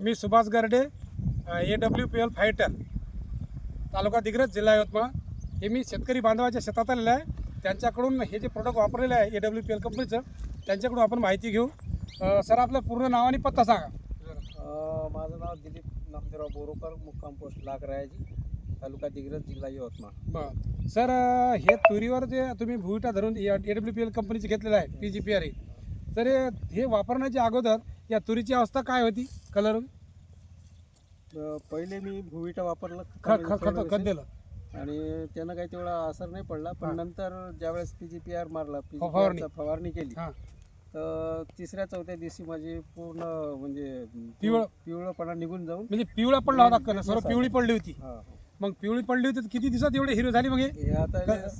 मी Subhash Garde, AWPL fighter, तालुका दिग्रस, जिल्हा यवतमाळ. हे मी शेतकरी बांधवाच्या शेतात आलेलं आहे. त्यांच्याकडून हे जे प्रोडक्ट वापरलेलं आहे AWPL कंपनीचं, त्यांच्याकडून आपण माहिती घेऊ. सर, आपलं पूर्ण नाव आणि पत्ता सांगा. माझं नाव दिलीप नामदेवराव बोरोकर, मुक्काम पोस्ट लागरायाजी, तालुका दिग्रस, जिल्हा यवतमाळ. बरं सर, हे तुरीवर जे तुम्ही भुईटा धरून AWPL कंपनीचे घेतलेलं आहे PGPRA, तर हे वापरण्याच्या अगोदर या तुरीची अवस्था काय होती? कलर पहिले मी भुईटा वापरलं, खत दिलं आणि त्यानं काही तेवढा असर नाही पडला. पण नंतर ज्यावेळेस PGPR मारला, फवारणी केली, तर तिसऱ्या चौथ्या दिवशी माझी पूर्ण म्हणजे पिवळपणा निघून जाऊन म्हणजे पिवळा पडला होता, सर्व पिवळी पडली होती. मग पिवळी पडली होती, किती दिवसात एवढे हिरो झाली? मग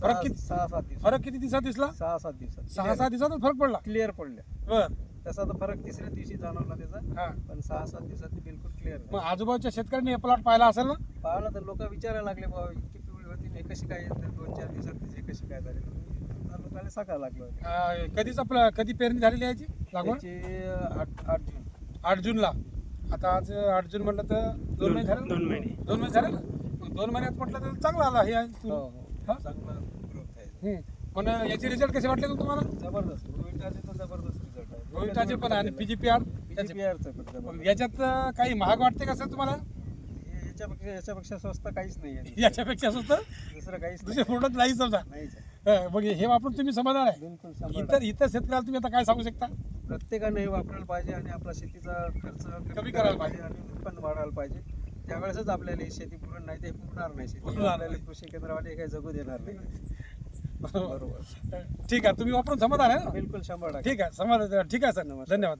फरक किती? 6-7 दिवस. फरक किती दिवसात दिसला? 6-7 दिवसात. 6-7 दिवसातच फरक पडला, क्लिअर पडल्या. बरं. तसा तर फरक तिसऱ्या दिवशी जाणवला त्याचा, पण 6-7 दिवसात बिलकुल क्लिअर. मग आजूबाजूच्या शेतकऱ्यांनी हे प्लॉट पाहिला असेल ना? पाहिलं तर लोक विचारायला लागले, बाबा इतकी पिवळी होती, हे कशी काय 2-4 दिवसात तिचे कशी काय झाली? लोकांना सांगायला लागलं. कधी पेरणी झालेली याची लागवड? 8 जून. 8 जूनला. आता आज 8 जून म्हटलं तर 2 महिने झाले. 2 महिने झाले ना. 2 महिन्यात म्हटलं तर चांगला आला. हे चांगला ग्रोथ आहे. पण याचे रिझल्ट कसे वाटले तुम्हाला? जबरदस्त. भुईटाचे तर जबरदस्त रिझल्ट आहे. भुईटाचे पण आणि PGPR याच्यात काही महाग वाटते का सर तुम्हाला? याच्यापेक्षा स्वस्त काहीच नाही आहे. याच्यापेक्षा स्वस्त दुसरं काहीच दुसरे प्रोडक्ट नाही समजा. मग हे वापरून तुम्ही समाधान आहे? बिलकुल. इतर शेतकऱ्याला तुम्ही आता काय सांगू शकता? प्रत्येकाने हे वापरायला पाहिजे आणि आपला शेतीचा खर्च कमी करायला पाहिजे आणि उत्पन्न वाढवायला पाहिजे. त्यावेळेसच आपल्याला ही शेती पुरण नाही ते पुरणार नाही. शेती आपल्याला कृषी केंद्रावाले काही जगू देणार नाही. बरोबर. ठीक आहे, तुम्ही वापरून समाधान आहे ना? बिलकुल 100%. ठीक आहे, समाधान. ठीक आहे सर, धन्यवाद.